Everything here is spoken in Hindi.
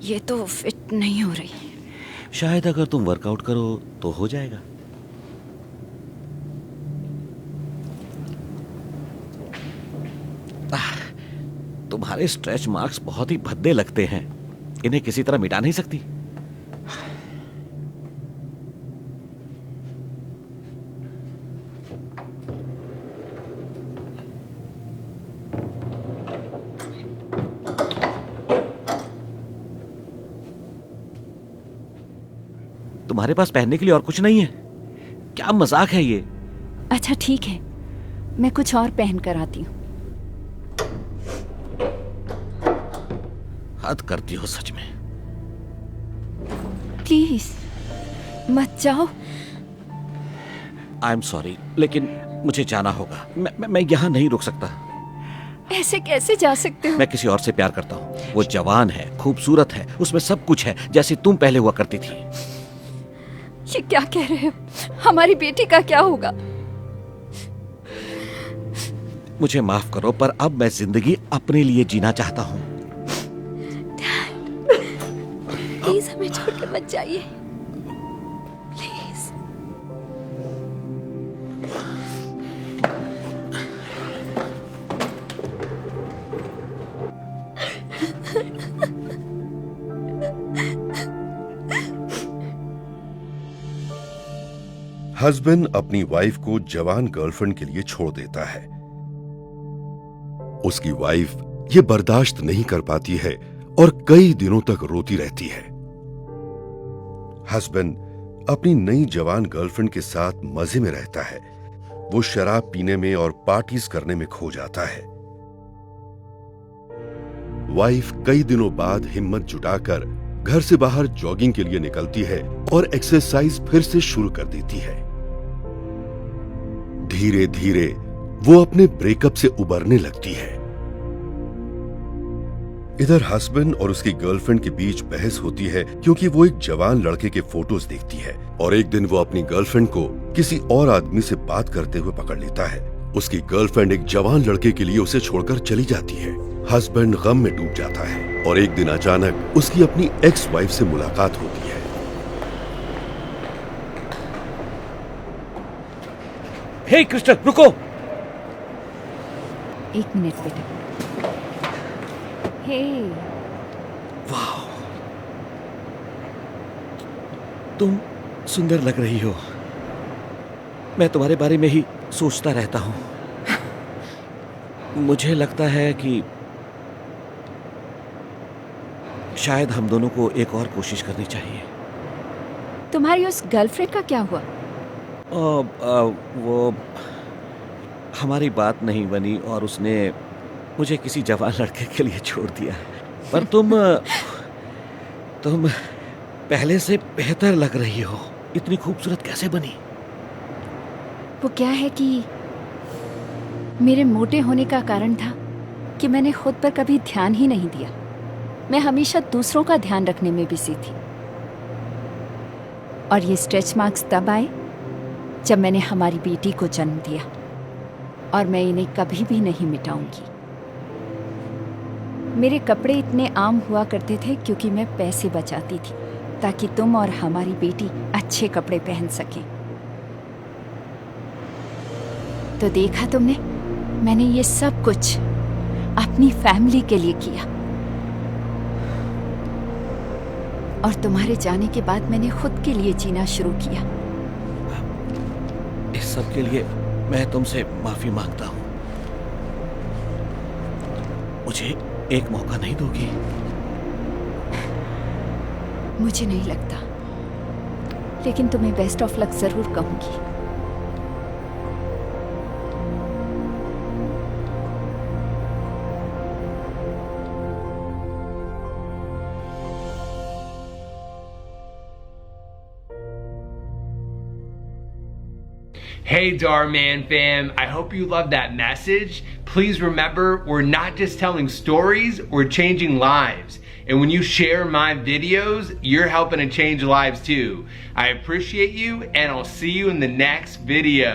ये तो फिट नहीं हो रही। शायद अगर तुम वर्कआउट करो तो हो जाएगा। तुम्हारे स्ट्रेच मार्क्स बहुत ही भद्दे लगते हैं, इन्हें किसी तरह मिटा नहीं सकती? तुम्हारे पास पहनने के लिए और कुछ नहीं है? क्या मजाक है ये? अच्छा ठीक है, मैं कुछ और पहन कर आती हूँ। हद करती हो सच में। प्लीज मत जाओ। आई एम सॉरी, लेकिन मुझे जाना होगा। मैं यहाँ नहीं रुक सकता। ऐसे कैसे जा सकते हो? मैं किसी और से प्यार करता हूँ। वो जवान है, खूबसूरत है, उसमें सब कुछ है जैसे तुम पहले हुआ करती थी। ये क्या कह रहे हो? हमारी बेटी का क्या होगा? मुझे माफ करो, पर अब मैं जिंदगी अपने लिए जीना चाहता हूँ। प्लीज हमें छोड़कर मत जाइए, प्लीज। हस्बैंड अपनी वाइफ को जवान गर्लफ्रेंड के लिए छोड़ देता है। उसकी वाइफ ये बर्दाश्त नहीं कर पाती है और कई दिनों तक रोती रहती है। हस्बैंड अपनी नई जवान गर्लफ्रेंड के साथ मजे में रहता है। वो शराब पीने में और पार्टीज करने में खो जाता है। वाइफ कई दिनों बाद हिम्मत जुटाकर घर से बाहर जॉगिंग के लिए निकलती है और एक्सरसाइज फिर से शुरू कर देती है। धीरे धीरे वो अपने ब्रेकअप से उबरने लगती है। इधर हस्बैंड और उसकी गर्लफ्रेंड के बीच बहस होती है क्योंकि वो एक जवान लड़के के फोटोज देखती है और एक दिन वो अपनी गर्लफ्रेंड को किसी और आदमी से बात करते हुए पकड़ लेता है। उसकी गर्लफ्रेंड एक जवान लड़के के लिए उसे छोड़कर चली जाती है। हस्बैंड गम में डूब जाता है और एक दिन अचानक उसकी अपनी एक्स वाइफ से मुलाकात होती है। हे क्रिस्टल, रुको। एक मिनट बेटा। हे, वाह, तुम सुंदर लग रही हो। मैं तुम्हारे बारे में ही सोचता रहता हूं। मुझे लगता है कि शायद हम दोनों को एक और कोशिश करनी चाहिए। तुम्हारी उस गर्लफ्रेंड का क्या हुआ? वो हमारी बात नहीं बनी और उसने मुझे किसी जवान लड़के के लिए छोड़ दिया। पर तुम पहले से बेहतर लग रही हो। इतनी खूबसूरत कैसे बनी? वो क्या है कि मेरे मोटे होने का कारण था कि मैंने खुद पर कभी ध्यान ही नहीं दिया। मैं हमेशा दूसरों का ध्यान रखने में बिजी थी। और ये स्ट्रेच मार्क्स तब आए जब मैंने हमारी बेटी को जन्म दिया, और मैं इन्हें कभी भी नहीं मिटाऊंगी। मेरे कपड़े इतने आम हुआ करते थे क्योंकि मैं पैसे बचाती थी ताकि तुम और हमारी बेटी अच्छे कपड़े पहन सकें। तो देखा तुमने, मैंने ये सब कुछ अपनी फैमिली के लिए किया। और तुम्हारे जाने के बाद मैंने खुद के लिए जीना शुरू किया। इस सब के लिए मैं तुमसे माफी मांगता हूं। मुझे एक मौका नहीं दोगी? मुझे नहीं लगता, लेकिन तुम्हें बेस्ट ऑफ लक जरूर कहूंगी। Hey Darman fam, I hope you loved that message. Please remember, we're not just telling stories, we're changing lives. And when you share my videos, you're helping to change lives too. I appreciate you, and I'll see you in the next video.